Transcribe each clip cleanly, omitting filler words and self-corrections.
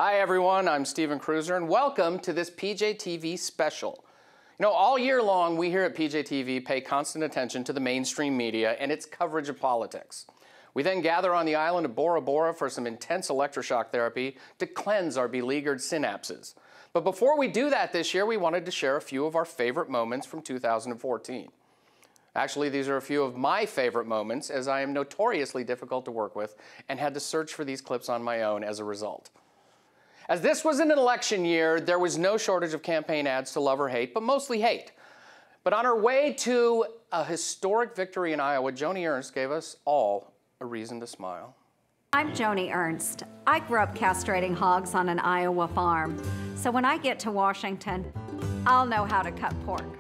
Hi everyone, I'm Stephen Kruiser and welcome to this PJTV special. You know, all year long we here at PJTV pay constant attention to the mainstream media and its coverage of politics. We then gather on the island of Bora Bora for some intense electroshock therapy to cleanse our beleaguered synapses. But before we do that this year, we wanted to share a few of our favorite moments from 2014. Actually, these are a few of my favorite moments, as I am notoriously difficult to work with and had to search for these clips on my own as a result. As this was an election year, there was no shortage of campaign ads to love or hate, but mostly hate. But on our way to a historic victory in Iowa, Joni Ernst gave us all a reason to smile. I'm Joni Ernst. I grew up castrating hogs on an Iowa farm. So when I get to Washington, I'll know how to cut pork.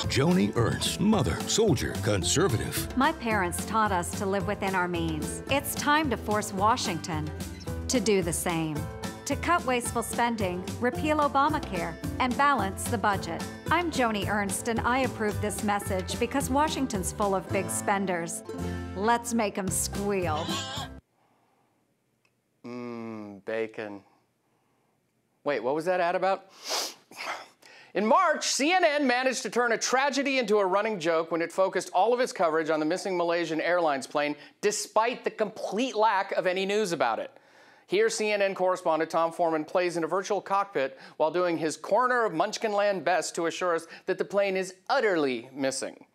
Joni Ernst, mother, soldier, conservative. My parents taught us to live within our means. It's time to force Washington to do the same. To cut wasteful spending, repeal Obamacare, and balance the budget. I'm Joni Ernst, and I approve this message because Washington's full of big spenders. Let's make them squeal. Bacon. Wait, what was that ad about? In March, CNN managed to turn a tragedy into a running joke when it focused all of its coverage on the missing Malaysian Airlines plane, despite the complete lack of any news about it. Here, CNN correspondent Tom Foreman plays in a virtual cockpit while doing his corner of Munchkinland best to assure us that the plane is utterly missing.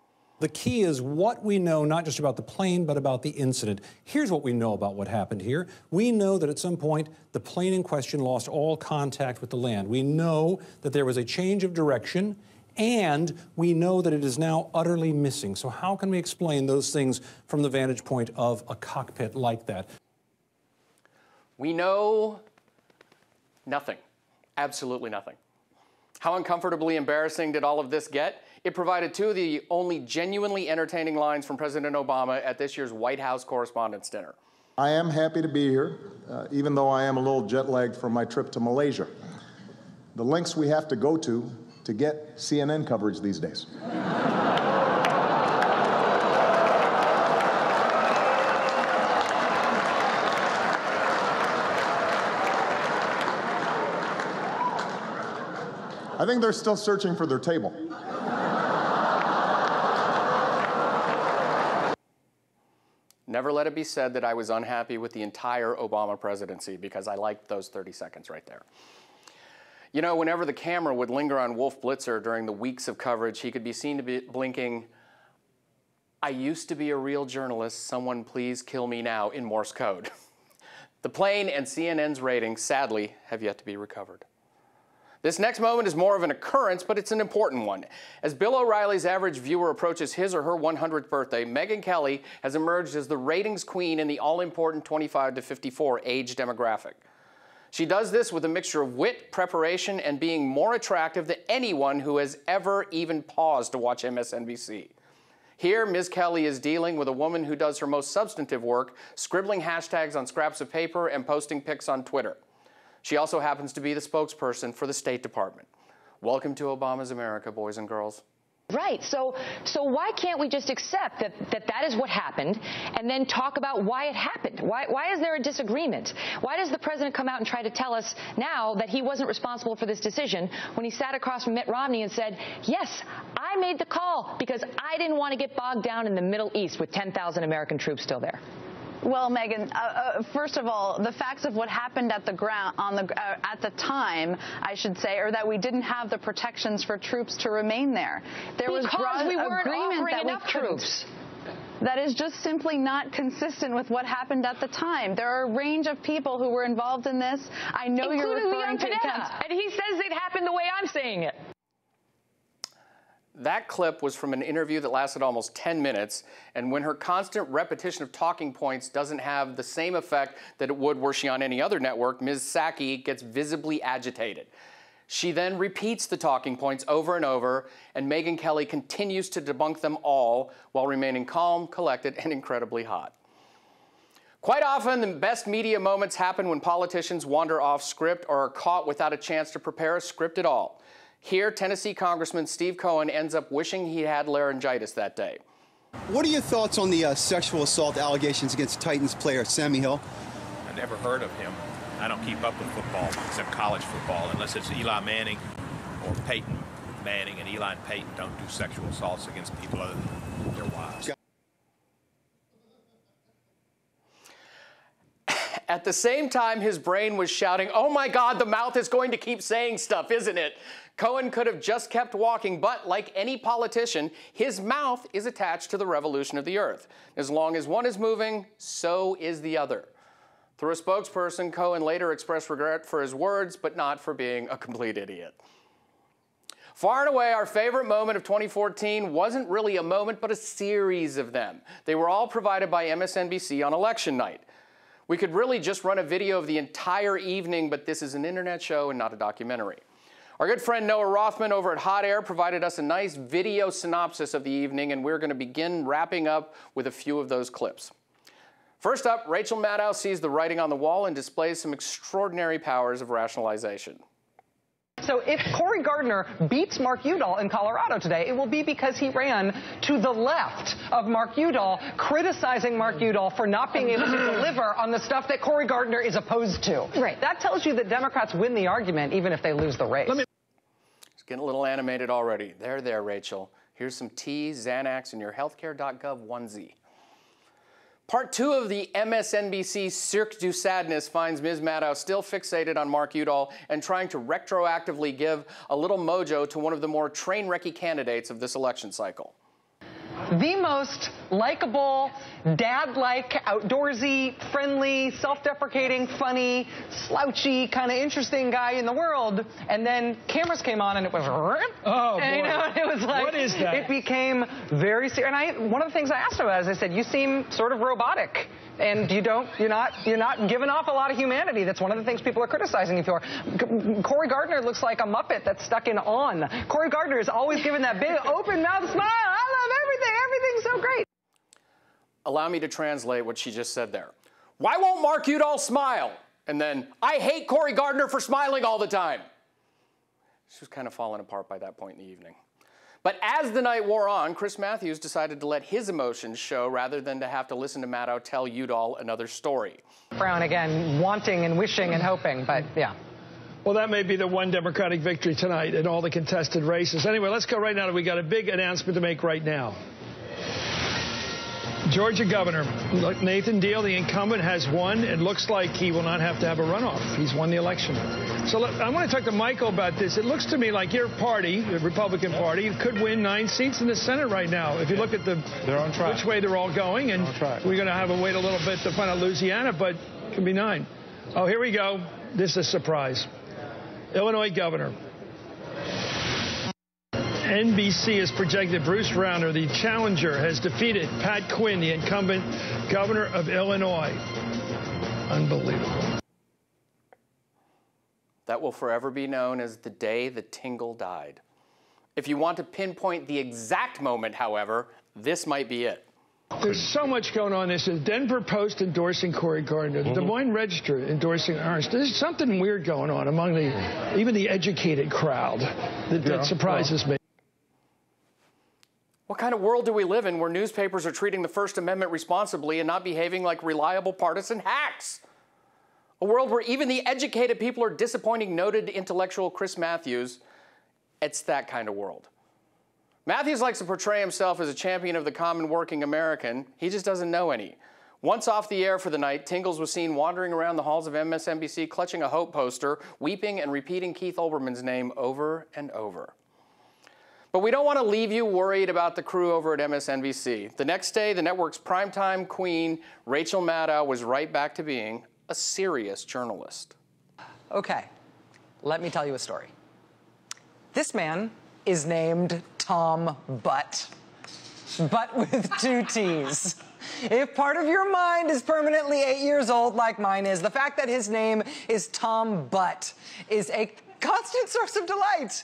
The key is what we know, not just about the plane, but about the incident. Here's what we know about what happened here. We know that at some point, the plane in question lost all contact with the land. We know that there was a change of direction, and we know that it is now utterly missing. So how can we explain those things from the vantage point of a cockpit like that? We know nothing, absolutely nothing. How uncomfortably embarrassing did all of this get? It provided two of the only genuinely entertaining lines from President Obama at this year's White House Correspondents' Dinner. I am happy to be here, even though I am a little jet-lagged from my trip to Malaysia. The lengths we have to go to get CNN coverage these days. I think they're still searching for their table. Never let it be said that I was unhappy with the entire Obama presidency, because I liked those 30 seconds right there. You know, whenever the camera would linger on Wolf Blitzer during the weeks of coverage, he could be seen to be blinking, "I used to be a real journalist, someone please kill me now," in Morse code. The plane and CNN's ratings, sadly, have yet to be recovered. This next moment is more of an occurrence, but it's an important one. As Bill O'Reilly's average viewer approaches his or her 100th birthday, Megyn Kelly has emerged as the ratings queen in the all-important 25 to 54 age demographic. She does this with a mixture of wit, preparation, and being more attractive than anyone who has ever even paused to watch MSNBC. Here, Ms. Kelly is dealing with a woman who does her most substantive work, scribbling hashtags on scraps of paper and posting pics on Twitter. She also happens to be the spokesperson for the State Department. Welcome to Obama's America, boys and girls. Right. So why can't we just accept that is what happened and then talk about why it happened? Why is there a disagreement? Why does the president come out and try to tell us now that he wasn't responsible for this decision when he sat across from Mitt Romney and said, yes, I made the call because I didn't want to get bogged down in the Middle East with 10,000 American troops still there? Well, Megyn, first of all, the facts of what happened at the ground at the time, I should say, are that we didn't have the protections for troops to remain there. There was we weren't agreement offering that enough we troops. That is just simply not consistent with what happened at the time. There are a range of people who were involved in this. I know you're referring to attempts. And he says it happened the way I'm saying it. That clip was from an interview that lasted almost 10 minutes, and when her constant repetition of talking points doesn't have the same effect that it would were she on any other network, Ms. Psaki gets visibly agitated. She then repeats the talking points over and over, and Megyn Kelly continues to debunk them all while remaining calm, collected, and incredibly hot. Quite often, the best media moments happen when politicians wander off script or are caught without a chance to prepare a script at all. Here, Tennessee Congressman Steve Cohen ends up wishing he had laryngitis that day. What are your thoughts on the sexual assault allegations against Titans player Sammy Hill? I never heard of him. I don't keep up with football, except college football, unless it's Eli Manning or Peyton Manning. And Eli and Peyton don't do sexual assaults against people other than their wives. At the same time, his brain was shouting, "Oh my God, the mouth is going to keep saying stuff, isn't it?" Cohen could have just kept walking, but like any politician, his mouth is attached to the revolution of the earth. As long as one is moving, so is the other. Through a spokesperson, Cohen later expressed regret for his words, but not for being a complete idiot. Far and away, our favorite moment of 2014 wasn't really a moment, but a series of them. They were all provided by MSNBC on election night. We could really just run a video of the entire evening, but this is an internet show and not a documentary. Our good friend Noah Rothman over at Hot Air provided us a nice video synopsis of the evening, and we're going to begin wrapping up with a few of those clips. First up, Rachel Maddow sees the writing on the wall and displays some extraordinary powers of rationalization. So if Cory Gardner beats Mark Udall in Colorado today, it will be because he ran to the left of Mark Udall, criticizing Mark Udall for not being able to deliver on the stuff that Cory Gardner is opposed to. Right. That tells you that Democrats win the argument even if they lose the race. It's getting a little animated already. There, Rachel. Here's some tea, Xanax, and your healthcare.gov onesie. Part 2 of the MSNBC Cirque du Sadness finds Ms. Maddow still fixated on Mark Udall and trying to retroactively give a little mojo to one of the more train-wrecky candidates of this election cycle. The most likable, dad-like, outdoorsy, friendly, self-deprecating, funny, slouchy, kind of interesting guy in the world. And then cameras came on and it was, oh, and, boy. you know, it was like, what is that? It became very serious. And one of the things I asked him about is I said, you seem sort of robotic. And you're not giving off a lot of humanity. That's one of the things people are criticizing you for. Cory Gardner looks like a Muppet that's stuck in On. Cory Gardner is always giving that big open mouth smile. I love everything. Everything's so great. Allow me to translate what she just said there. Why won't Mark Udall smile? And then, I hate Cory Gardner for smiling all the time. She was kind of falling apart by that point in the evening. But as the night wore on, Chris Matthews decided to let his emotions show rather than to have to listen to Maddow tell Udall another story. Brown again, wanting and wishing and hoping, but yeah. Well, that may be the one Democratic victory tonight in all the contested races. Anyway, let's go right now. We got a big announcement to make right now. Georgia governor Nathan Deal, the incumbent, has won. It looks like he will not have to have a runoff. He's won the election. So I want to talk to Michael about this. It looks to me like your party, the Republican Party, could win 9 seats in the Senate right now. If you look at they're on track. Which way they're all going, and we're going to have to wait a little bit to find out Louisiana, but it can be 9. Oh, here we go. This is a surprise. Illinois governor. NBC has projected Bruce Rauner, the challenger, has defeated Pat Quinn, the incumbent governor of Illinois. Unbelievable. That will forever be known as the day the tingle died. If you want to pinpoint the exact moment, however, this might be it. There's so much going on. There's the Denver Post endorsing Cory Gardner, the Des Moines Register endorsing Ernst. There's something weird going on among even the educated crowd that surprises me. What kind of world do we live in where newspapers are treating the First Amendment responsibly and not behaving like reliable partisan hacks? A world where even the educated people are disappointing noted intellectual Chris Matthews. It's that kind of world. Matthews likes to portray himself as a champion of the common working American. He just doesn't know any. Once off the air for the night, Tingles was seen wandering around the halls of MSNBC clutching a hope poster, weeping and repeating Keith Olbermann's name over and over. But we don't want to leave you worried about the crew over at MSNBC. The next day, the network's primetime queen, Rachel Maddow, was right back to being a serious journalist. Okay, let me tell you a story. This man is named Tom Butt. Butt with 2 T's. If part of your mind is permanently 8 years old like mine is, the fact that his name is Tom Butt is a constant source of delight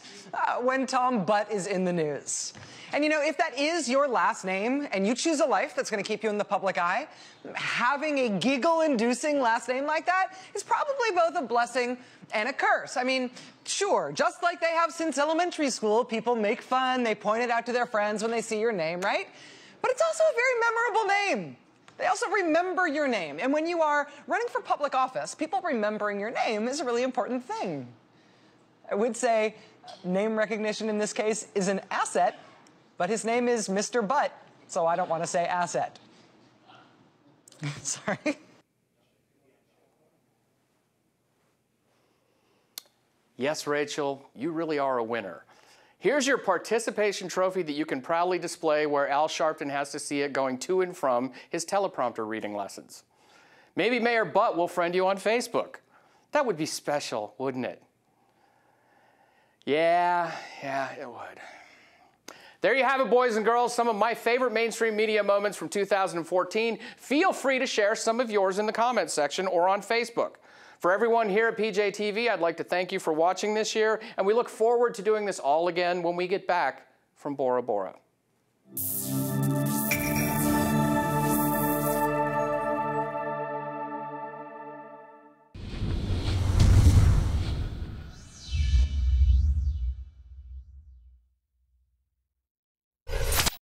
when Tom Butt is in the news. And you know, if that is your last name and you choose a life that's going to keep you in the public eye, having a giggle-inducing last name like that is probably both a blessing and a curse. I mean, sure, just like they have since elementary school, people make fun, they point it out to their friends when they see your name, right? But it's also a very memorable name. They also remember your name. And when you are running for public office, people remembering your name is a really important thing. I would say name recognition in this case is an asset, but his name is Mr. Butt, so I don't want to say asset. Sorry. Yes, Rachel, you really are a winner. Here's your participation trophy that you can proudly display where Al Sharpton has to see it going to and from his teleprompter reading lessons. Maybe Mayor Butt will friend you on Facebook. That would be special, wouldn't it? Yeah, it would. There you have it, boys and girls, some of my favorite mainstream media moments from 2014. Feel free to share some of yours in the comments section or on Facebook. For everyone here at PJTV, I'd like to thank you for watching this year, and we look forward to doing this all again when we get back from Bora Bora.